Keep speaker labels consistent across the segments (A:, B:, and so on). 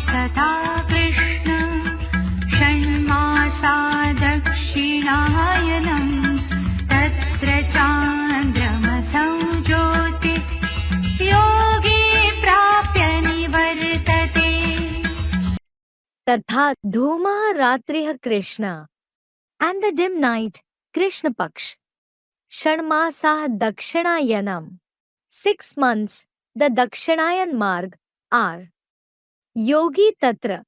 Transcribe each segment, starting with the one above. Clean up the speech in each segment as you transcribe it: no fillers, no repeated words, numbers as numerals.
A: तथा कृष्ण षण्मासा दक्षिणायनम् तत्र चान्द्रमसौ ज्योतिः योगी प्राप्य निवर्तते।
B: तथा धूमः रात्रिः Krishna and the dim night Krishna Paksh. Shanmasah Dakshinayanam. 6 months, the Dakshinayan Marg are. Yogi Tatra.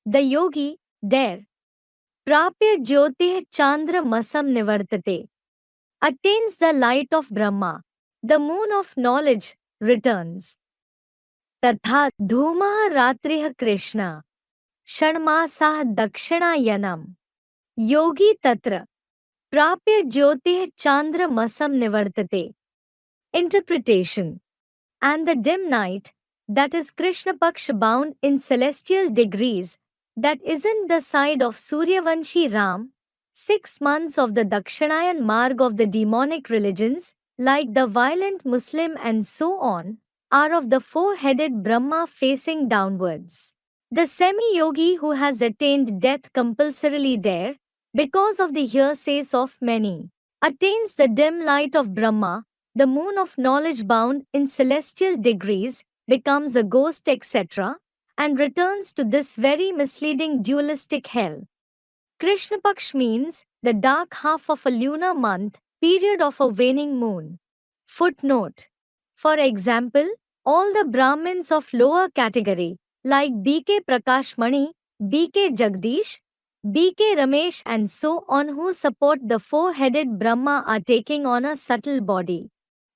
B: The yogi, there. Prapya Jyotih Chandra Masam Nivartate. Attains the light of Brahma. The moon of knowledge returns. Tatha Dhumah Ratrih Krishna. Shanmasah Dakshinayanam. Yogi Tatra. Prapya Jyotih Chandra Masam Nivartate. Interpretation. And the dim night, that is Krishna Paksha bound in celestial degrees, that isn't the side of Suryavanshi Ram, 6 months of the Dakshinayan Marg of the demonic religions, like the violent Muslim and so on, are of the four-headed Brahma facing downwards. The semi-yogi who has attained death compulsorily there, because of the hearsays of many, attains the dim light of Brahma, the moon of knowledge bound in celestial degrees, becomes a ghost etc., and returns to this very misleading dualistic hell. Krishna Paksh means the dark half of a lunar month, period of a waning moon. Footnote. For example, all the Brahmins of lower category, like B.K. Prakash Mani, B.K. Jagdish, B.K. Ramesh and so on who support the four-headed Brahma are taking on a subtle body.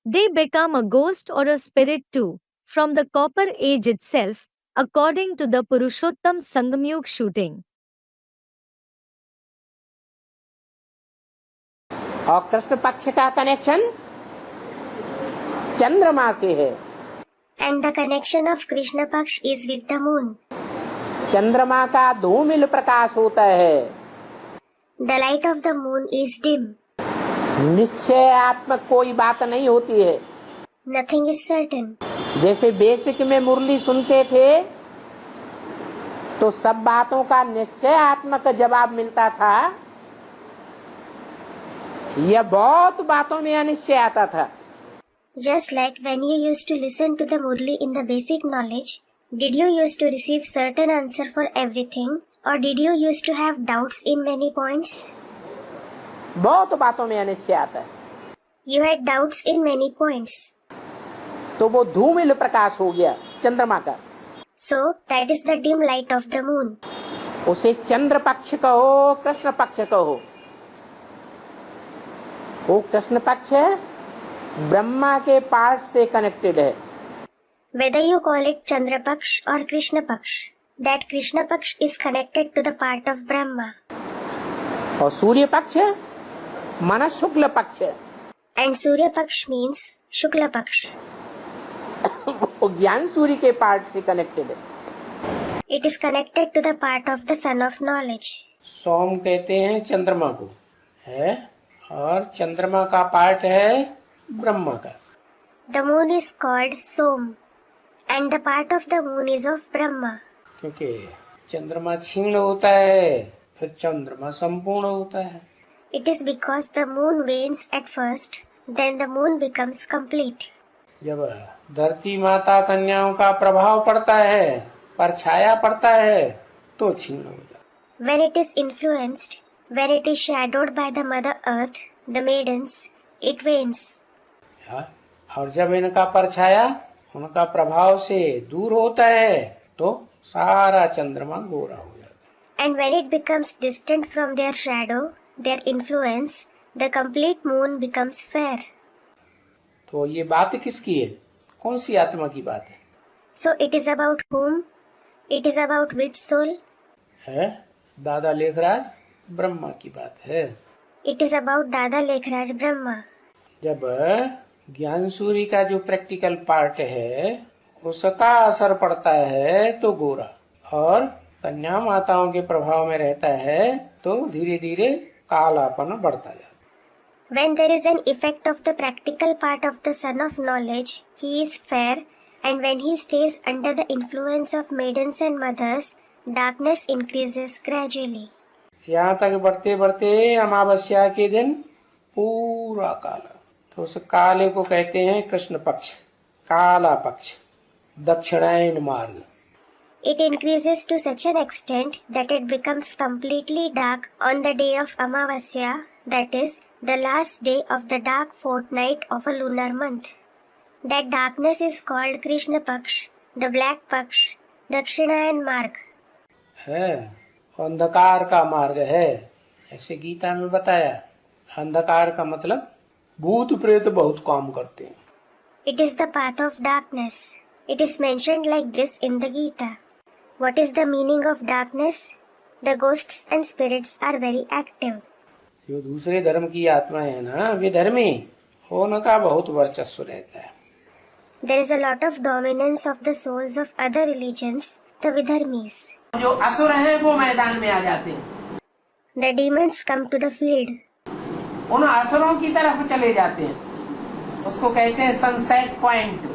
B: They become a ghost or a spirit too, from the copper age itself, according to the Purushottam Sangamyug shooting.
C: और कृष्ण पक्ष का connection चंद्रमा से है।
D: And the connection of Krishna Paksh is with the moon.
C: चंद्रमा का धूमिल प्रकाश होता है।
D: The light of the moon is dim.
C: निश्चयात्मक कोई बात नहीं होती है।
D: Nothing is certain.
C: जैसे बेसिक में मुरली सुनते थे तो सब बातों का निश्चयात्मक जवाब मिलता था, यह बहुत बातों में अनिश्चय आता था।
D: Just like when you used to listen to the Murli in the basic knowledge, did you used to receive certain answer for everything, or did you used to have doubts in many points?
C: बहुत बातों में अनिश्चय आता है।
D: You had doubts in many points.
C: तो वो धूमिल प्रकाश हो गया चंद्रमा का।
D: So that is the dim light of the moon.
C: उसे चंद्र पक्ष कहो, कृष्ण पक्ष कहो। वो कृष्ण पक्ष ब्रह्मा के पार्ट से कनेक्टेड है।
D: Whether you call it Chandra Paksh or Krishna Paksh, that Krishna Paksh is connected to the part of Brahma.
C: और सूर्य पक्ष माना शुक्ल पक्ष।
D: And Surya Paksh means Shukla Paksh.
C: वो ज्ञान सूर्य के पार्ट से कनेक्टेड है।
D: It is connected to the part of the sun of knowledge.
C: सोम कहते हैं चंद्रमा को है, और चंद्रमा का पार्ट है ब्रह्मा का।
D: The moon is called Som, and the part of the moon is of Brahma.
C: क्योंकि चंद्रमा क्षीण होता है, फिर चंद्रमा संपूर्ण होता है।
D: It is because the moon wanes at first, then the moon becomes complete.
C: जब धरती माता कन्याओं का प्रभाव पड़ता है, परछाया पड़ता है, तो क्षीण हो जाता है।
D: When it is influenced, when it is shadowed by the Mother Earth, the maidens, it wanes.
C: और जब इनका परछाया उनका प्रभाव से दूर होता है, तो सारा चंद्रमा गोरा हो जाता है।
D: And when it becomes distant from their shadow, their influence, the complete moon becomes fair.
C: तो ये बात किसकी है? कौन सी आत्मा की बात है?
D: So it is about whom? It is about which soul?
C: है दादा लेखराज ब्रह्मा की बात है।
D: It is about Dada Lekhraj Brahma.
C: जब ज्ञान सूर्य का जो प्रैक्टिकल पार्ट है उसका असर पड़ता है तो गोरा, और कन्या माताओं के प्रभाव में रहता है तो धीरे धीरे कालापन बढ़ता जाता है।
D: When there is an effect of the practical part of the Son of Knowledge, he is fair, And when he stays under the influence of maidens and mothers, darkness increases gradually.
C: यहाँ तक बढ़ते बढ़ते अमावस्या के दिन पूरा काला, तो उस काले को कहते हैं कृष्ण पक्ष, काला पक्ष, दक्षिणायन मार्ग।
D: It increases to such an extent that it becomes completely dark on the day of Amavasya, that is, the last day of the dark fortnight of a lunar month. That darkness is called Krishna Paksh, the black Paksh, Dakshinayan Marg.
C: है, अंधकार का मार्ग है, ऐसे गीता में बताया। अंधकार का मतलब भूत प्रेत बहुत काम करते हैं।
D: It is the path of darkness. It is mentioned like this in the Gita. What is the meaning of darkness? The ghosts and spirits are very active.
C: जो दूसरे धर्म की आत्माएं है ना, वे धर्मी होने का बहुत वर्चस्व रहता है।
D: There is a lot of dominance of the souls of other religions, the Vidharmis.
C: जो असुर हैं वो मैदान में आ जाते हैं।
D: The demons come to the field.
C: उन असुरों की तरफ चले जाते हैं, उसको कहते हैं sunset point.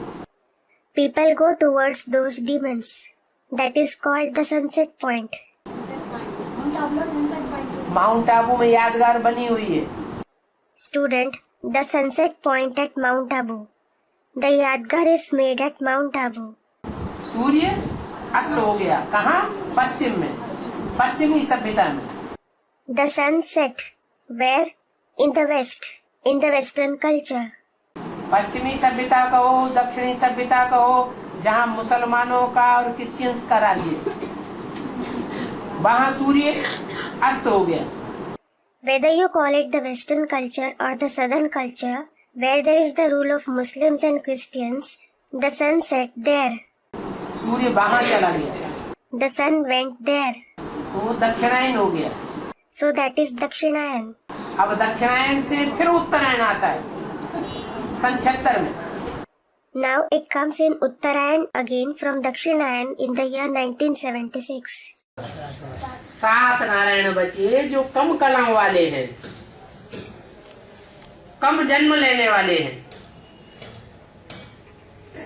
D: People go towards those demons. That is called the sunset point.
C: Mount Abu में यादगार बनी हुई है।
D: Student, the sunset point at Mount Abu. The Yadgar is made at Mount Abu.
C: सूर्य अस्त हो गया कहाँ? पश्चिम में, पश्चिमी सभ्यता में।
D: The sun set. Where? In the west. In the western culture.
C: पश्चिमी सभ्यता कहो, दक्षिणी सभ्यता कहो, जहाँ मुसलमानों का और क्रिश्चियंस का राज्य, वहाँ सूर्य अस्त हो गया।
D: Whether you call it the western culture or the southern culture, where there is the rule of Muslims and Christians, the sun set there.
C: सूर्य वहाँ चला गया,
D: The sun went there.
C: तो वो दक्षिणायन हो गया।
D: So that is Dakshinayan.
C: अब दक्षिणायन से फिर उत्तरायण आता है सन 76 में।
D: Now it comes in Uttarayan again from Dakshinayan in the year 1976.
C: 7 Narayan बचे जो कम कलाओं वाले हैं, कम जन्म लेने वाले हैं,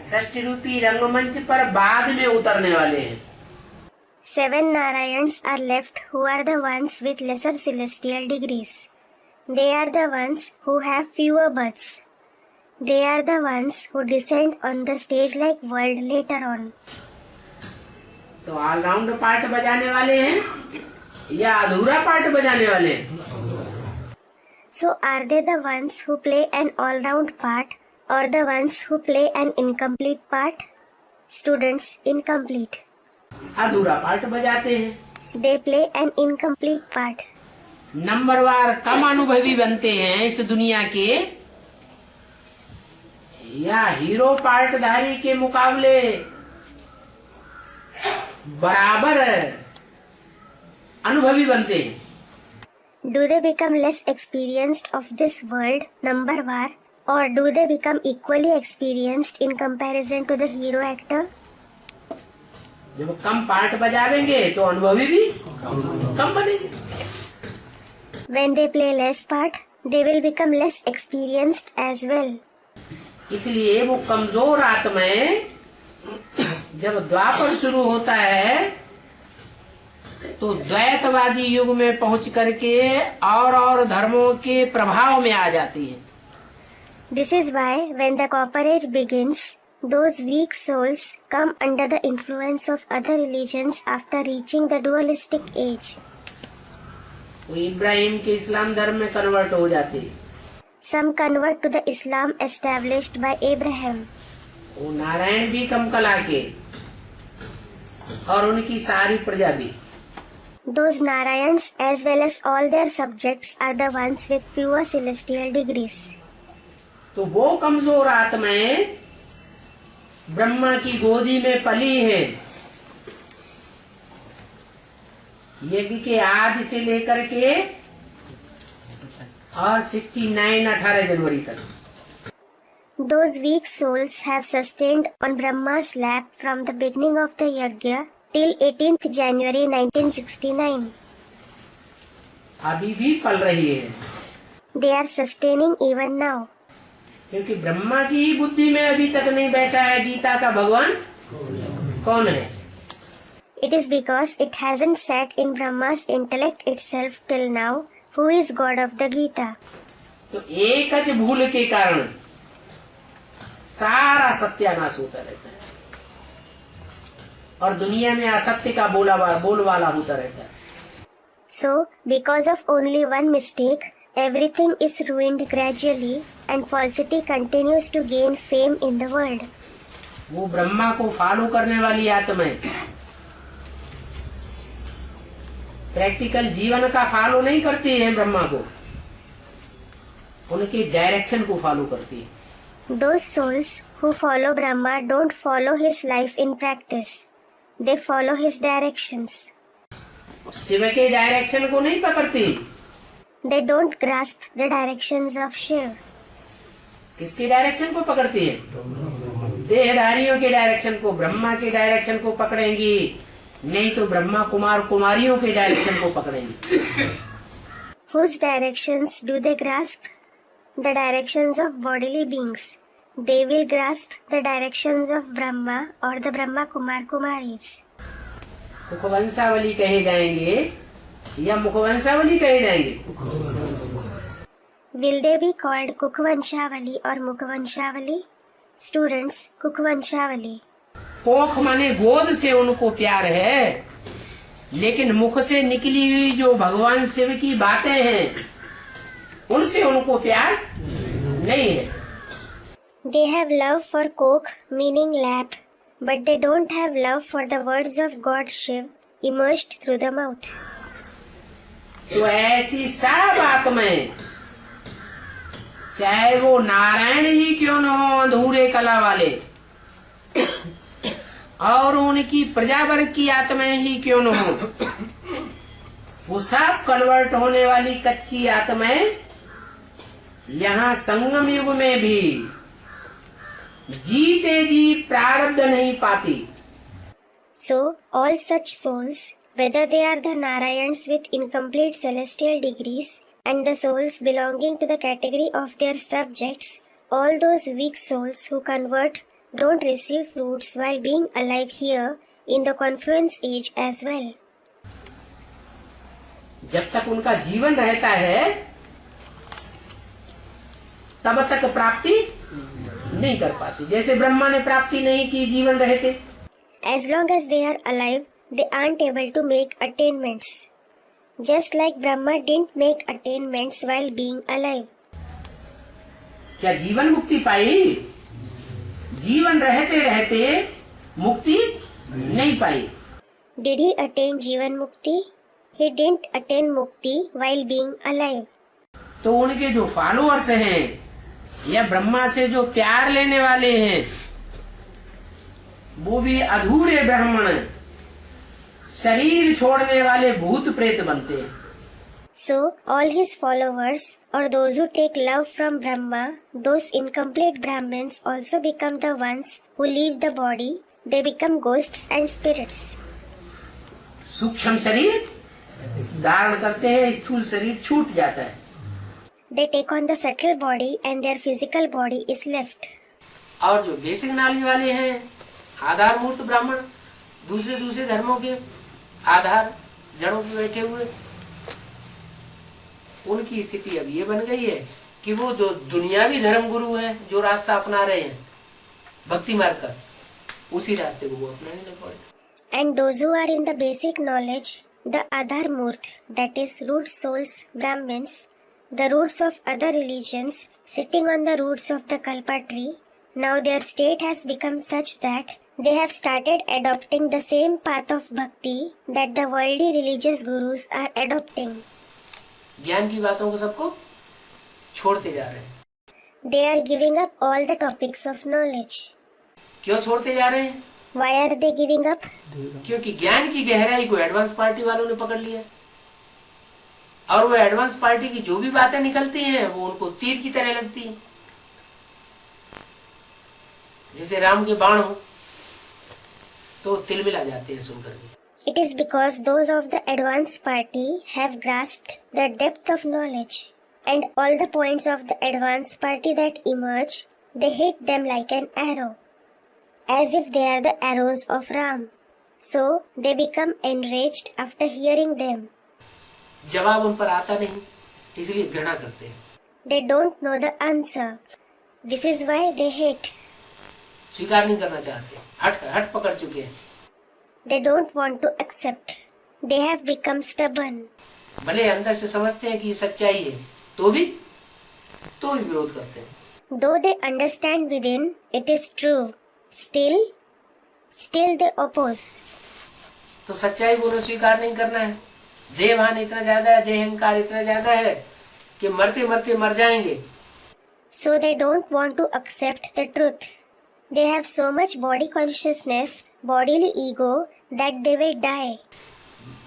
C: षष्ठी रूपी रंगमंच पर बाद में उतरने वाले हैं।
D: 7 Narayans are left who are the ones with lesser celestial degrees. They are the ones who have fewer births. They are the ones who descend on the stage like world later on.
C: तो all-round part बजाने वाले हैं या अधूरा part बजाने वाले हैं?
D: So are they the ones who play an all-round part or the ones who play an incomplete part? Students, incomplete.
C: अधूरा पार्ट बजाते हैं।
D: They play an incomplete part.
C: नंबरवार कम अनुभवी बनते हैं इस दुनिया के, या हीरो पार्टधारी के मुकाबले बराबर अनुभवी बनते हैं?
D: Do they become less experienced of this world, numberwar, or do they become equally experienced in comparison to the hero actor?
C: जब कम पार्ट बजावेंगे तो अनुभवी भी कम बनेंगे।
D: When they play less part, they will become less experienced as well.
C: इसलिए वो कमजोर आत्माएं जब द्वापर शुरू होता है तो द्वैतवादी युग में पहुंच करके और धर्मों के प्रभाव में आ जाती है।
D: This is why when the Copper Age begins, those weak souls come under the influence of other religions after reaching the dualistic age.
C: वो इब्राहिम के इस्लाम धर्म में कन्वर्ट हो जाते हैं।
D: Some convert to the Islam established by Abraham.
C: वो नारायण भी कम कला के और उनकी सारी प्रजा भी।
D: Those Narayans as well as all their subjects are the ones with fewer celestial degrees.
C: तो वो कमजोर आत्माएं ब्रह्मा की गोदी में पली हैं, यज्ञ के आदि से लेकर के और 69 18 जनवरी तक।
D: Those weak souls have sustained on Brahma's lap from the beginning of the yajna till 18th January 1969.
C: अभी भी पल रही है।
D: They are sustaining even now.
C: क्योंकि ब्रह्मा की ही बुद्धि में अभी तक नहीं बैठा है गीता का भगवान कौन है।
D: It is because it hasn't sat in Brahma's intellect itself till now, who is God of the Gita.
C: तो एकच भूल के कारण सारा सत्यानाश होता रहता है और दुनिया में असत्य का बोलवाला होता रहता है।
D: So, because of only one mistake, everything is ruined gradually and falsity continues to gain fame in the world.
C: वो ब्रह्मा को फॉलो करने वाली आत्माएं प्रैक्टिकल जीवन का फॉलो नहीं करती है, ब्रह्मा को उनकी डायरेक्शन को फॉलो करती है।
D: Those souls who follow Brahma don't follow his life in practice. They follow his directions.
C: Shiv के डायरेक्शन को नहीं पकड़ती।
D: They don't grasp the directions of Shiv.
C: किसकी डायरेक्शन को पकड़ती है? देहधारियों के डायरेक्शन को, ब्रह्मा के डायरेक्शन को पकड़ेंगी, नहीं तो ब्रह्मा कुमार कुमारियों के डायरेक्शन को पकड़ेंगी।
D: Whose directions do they grasp? The directions of bodily beings. They will grasp the directions of Brahma or the Brahma Kumar Kumaris.
C: मुखवंशावली कहे जाएंगे या मुखवंशावली कहे जाएंगे?
D: Will they be called Kukvanshavali or Mukvanshavali? Students, Kukvanshavali.
C: कोख माने गोद से उनको प्यार है, लेकिन मुख से निकली हुई जो भगवान शिव की बातें हैं उनसे उनको प्यार नहीं है।
D: They have love for coke, meaning lap, but they don't have love for the words of God Shiv emerged through the mouth.
C: तो ऐसी सब आत्माएं, चाहे वो नारायण ही क्यों न हो, अधूरे कला वाले, और उनकी प्रजा वर्ग की आत्माएं ही क्यों न हो, वो सब कन्वर्ट होने वाली कच्ची आत्माएं यहाँ संगम युग में भी जीते जी प्रारब्ध नहीं पाती।
D: So, all such souls, whether they are the Narayans with incomplete celestial degrees and the souls belonging to the category of their subjects, all those weak souls who convert don't receive fruits while being alive here in the confluence age as well.
C: जब तक उनका जीवन रहता है तब तक प्राप्ति नहीं कर पाती, जैसे ब्रह्मा ने प्राप्ति नहीं की जीवन रहते।
D: As long as they are alive, they aren't able to make attainments. Just like Brahma didn't make attainments while being alive.
C: क्या जीवन मुक्ति पाई? जीवन रहते रहते मुक्ति नहीं पाई।
D: Did he attain Jivan Mukti? He didn't attain Mukti while being alive.
C: तो उनके जो फॉलोअर्स हैं या ब्रह्मा से जो प्यार लेने वाले हैं वो भी अधूरे ब्राह्मण शरीर छोड़ने वाले भूत प्रेत बनते हैं।
D: So, all his followers or those who take love from Brahma, those incomplete Brahmins also become the ones who leave the body. They become ghosts and spirits.
C: सूक्ष्म शरीर धारण करते हैं, स्थूल शरीर छूट जाता है।
D: They take on the subtle body and their physical body is left.
C: और जो बेसिक नॉलेज वाले हैं, आधार मूर्त ब्राह्मण, दूसरे धर्मों के आधार जड़ों पे बैठे हुए, उनकी स्थिति अब ये बन गई है कि वो जो दुनियावी धर्म गुरु है, जो रास्ता अपना रहे हैं भक्ति मार्ग का, उसी रास्ते को वो अपनाने लग पड़े।
D: And those who are in the basic knowledge, the Adhar Murt, that is root souls, Brahmins, the roots of other religions, sitting on the roots of the Kalpa tree, now their state has become such that they have started adopting the same path of bhakti that the worldly religious gurus are adopting.
C: ज्ञान की बातों को सबको छोड़ते जा रहे हैं।
D: They are giving up all the topics of knowledge.
C: क्यों छोड़ते जा रहे हैं?
D: Why are they giving up?
C: क्योंकि ज्ञान की गहराई को एडवांस पार्टी वालों ने पकड़ लिया और वो एडवांस पार्टी की जो भी बातें निकलती हैं वो उनको तीर की तरह लगती हैं, जैसे राम के बाण हो तो तिलमिला जाते हैं सुनकर के।
D: It is because those of the advanced party have grasped the depth of knowledge. and all the points of the advance party that emerge, they hit them like an arrow, as if they are the arrows of Ram. So they become enraged after hearing them.
C: जवाब उन पर आता नहीं, इसलिए घृणा करते हैं।
D: They don't know the answer. This is why they hate.
C: स्वीकार नहीं करना चाहते, हट पकड़ चुके हैं।
D: They don't want to accept. They have become stubborn.
C: भले अंदर से समझते हैं कि ये सच्चाई है, तो भी विरोध करते हैं।
D: Though they understand within it is true, still they oppose.
C: तो सच्चाई को उन्हें स्वीकार नहीं करना है। देहभान इतना ज्यादा है, देह अहंकार इतना ज्यादा है कि मरते मरते मर जाएंगे।
D: So they don't want to accept the truth. They have so much body consciousness, bodily ego, that they will die.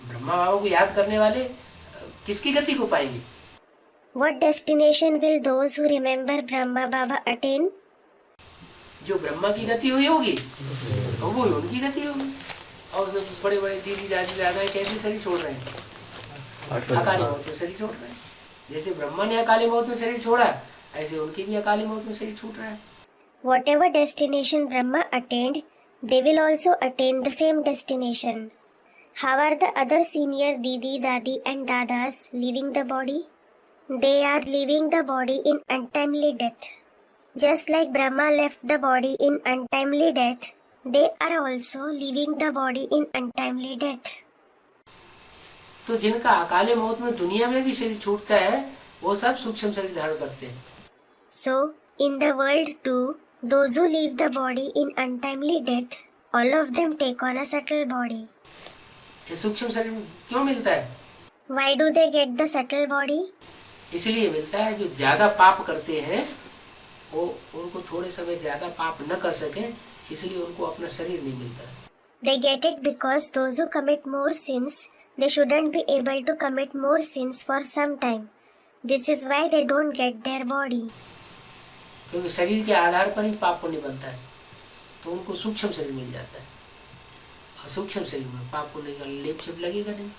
C: Brahma बाबा को याद करने वाले किसकी गति को पाएंगे?
D: What destination will those who remember Brahma Baba attain?
C: जो ब्रह्मा की गति हुई होगी, तो वो उनकी गति होगी। और जो बड़े बड़े दीदी दादी दादा कैसे शरीर छोड़ रहे हैं? अकाली मौत में शरीर छोड़ रहे हैं। जैसे ब्रह्मा ने अकाली मौत में शरीर छोड़ा, ऐसे उनकी भी अकाली मौत में शरीर छूट रहा है।
D: Whatever destination Brahma attained, they will also attain the same destination. How are the other senior Didi, Dadi and Dadas leaving the body? They are leaving the body in untimely death. Just like Brahma left the body in untimely death, they are also leaving the body in untimely death.
C: तो जिनका अकाले मौत में दुनिया में भी शरीर छूटता है, वो सब सूक्ष्म शरीर धारण करते हैं।
D: So, in the world too, those who leave the body in untimely death, all of them take on a subtle body.
C: ये सूक्ष्म शरीर क्यों मिलता है?
D: Why do they get the subtle body?
C: इसलिए मिलता है जो ज्यादा पाप करते हैं, वो उनको थोड़े समय ज्यादा पाप न कर सके, इसलिए उनको अपना शरीर नहीं मिलता।
D: They get it because those who commit more sins, they shouldn't be able to commit more sins for some time. This is why they don't get their body.
C: क्योंकि शरीर के आधार पर ही पाप पुण्य बनता है, तो उनको सूक्ष्म शरीर मिल जाता है। सूक्ष्म शरीर में पाप पुण्य का लेप छेप लगेगा नहीं।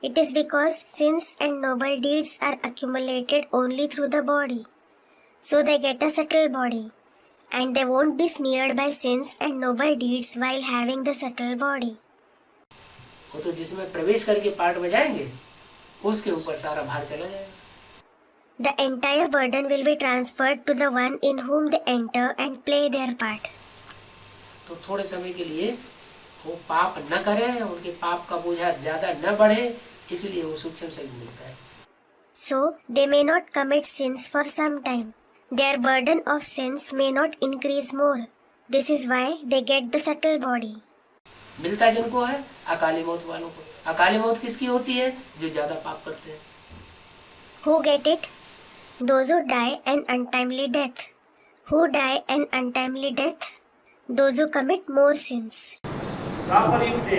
D: It is because sins and noble deeds are accumulated only through the body. So they get a subtle body. And they won't be smeared by sins and noble deeds while having the subtle body.
C: वो तो जिसमें प्रवेश करके part बजाएंगे, उसके ऊपर सारा भार चला जाएगा।
D: The entire burden will be transferred to the one in whom they enter and play their part.
C: तो थोड़े समय के लिए वो पाप न करें, उनके पाप का बोझा ज्यादा न बढ़े, इसलिए वो सूक्ष्म शरीर मिलता है।
D: So they may not commit sins for some time. Their burden of sins may not increase more. This is why they get the subtle body.
C: मिलता जिनको है? अकाली मौत वालों को। अकाली मौत किसकी होती है? जो ज्यादा पाप करते हैं।
D: Who get it? Those who die an untimely death. Who die an untimely death? Those who commit more sins.
E: द्वापर युग से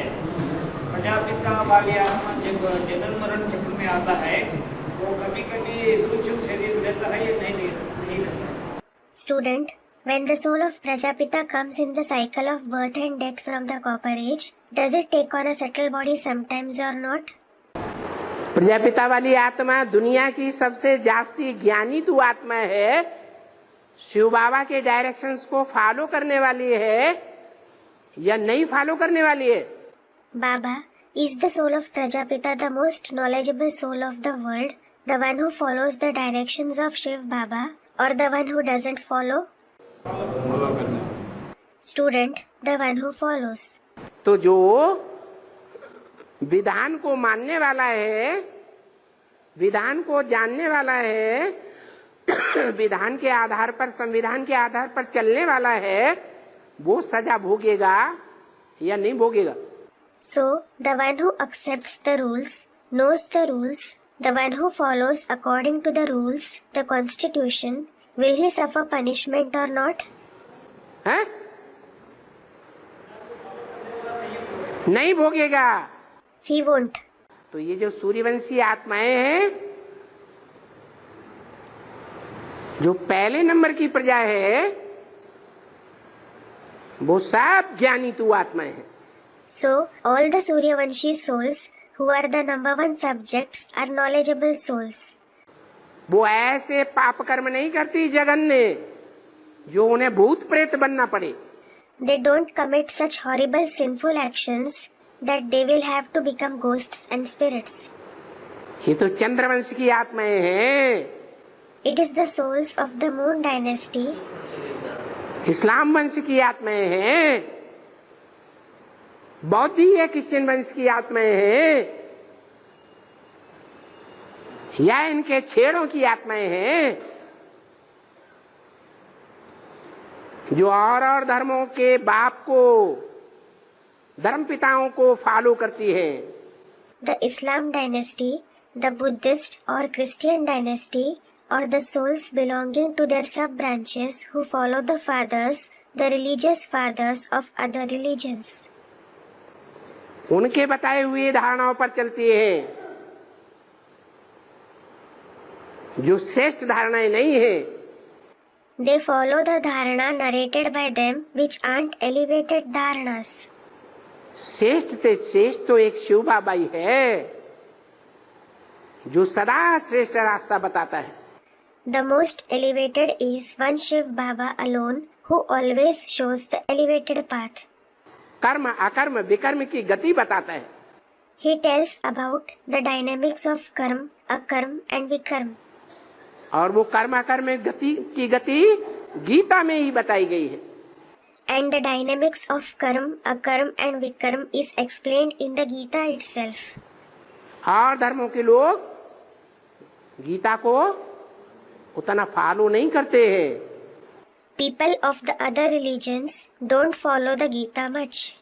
E: प्रजापिता वाली आत्मा जब जन्म मरण चक्र में आता है, वो कभी कभी सूक्ष्म शरीर लेता है या नहीं लेता।
D: Student, when the soul of Prajapita comes in the cycle of birth and death from the copper age, does it take on a subtle body sometimes or not?
C: Prajapita वाली आत्मा दुनिया की सबसे जास्ती ज्ञानी तू आत्मा है, शिव बाबा के डायरेक्शंस को फॉलो करने वाली है या नहीं फॉलो करने वाली है?
D: Baba, is the soul of Prajapita the most knowledgeable soul of the world, the one who follows the directions of Shiv Baba, or the one who doesn't follow? Student, the one who follows.
C: तो जो विधान को मानने वाला है, विधान को जानने वाला है, विधान के आधार पर, संविधान के आधार पर चलने वाला है, वो सजा भोगेगा या नहीं भोगेगा?
D: So, the one who accepts the rules, knows the rules, the one who follows according to the rules, the constitution, will he suffer punishment or not?
C: है? नहीं भोगेगा।
D: He won't.
C: तो ये जो सूर्यवंशी आत्माएं हैं, जो पहले नंबर की प्रजा है, वो सब ज्ञानी तू आत्माएं हैं।
D: So, all the Suryavanshi souls who are the number one subjects are knowledgeable souls.
C: वो ऐसे पाप कर्म नहीं करती जघन्य जो उन्हें भूत प्रेत बनना पड़े।
D: They don't commit such horrible sinful actions that they will have to become ghosts and spirits.
C: ये तो चंद्रवंश की आत्माएं हैं।
D: It is the souls of the Moon dynasty.
C: इस्लाम वंश की आत्माएं हैं, बौद्धी या क्रिश्चियन वंश की आत्माएं हैं, या इनके छेड़ों की आत्माएं हैं जो और धर्मों के बाप को, धर्म पिताओं को फॉलो करती है।
D: The Islam dynasty, the Buddhist or Christian dynasty, or the souls belonging to their sub-branches who follow the fathers, the religious fathers of other religions.
C: उनके बताए हुए धारणाओं पर चलती है, जो श्रेष्ठ धारणाएं नहीं है।
D: They follow the dharana narrated by them, which aren't elevated dharanas.
C: श्रेष्ठ से श्रेष्ठ तो एक शिव बाबा ही है जो सदा श्रेष्ठ रास्ता बताता है।
D: The most elevated is one Shiv Baba alone, who always shows the elevated path.
C: कर्म अकर्म विकर्म की गति बताता है।
D: He tells about the dynamics of karm, akarm and vikarm.
C: और वो कर्म अकर्म गति की गति गीता में ही बताई गई है।
D: And the dynamics of karm, akarm and vikarm is explained in the Gita itself.
C: और धर्मों के लोग गीता को उतना फॉलो नहीं करते हैं।
D: People of the other religions don't follow the Gita much.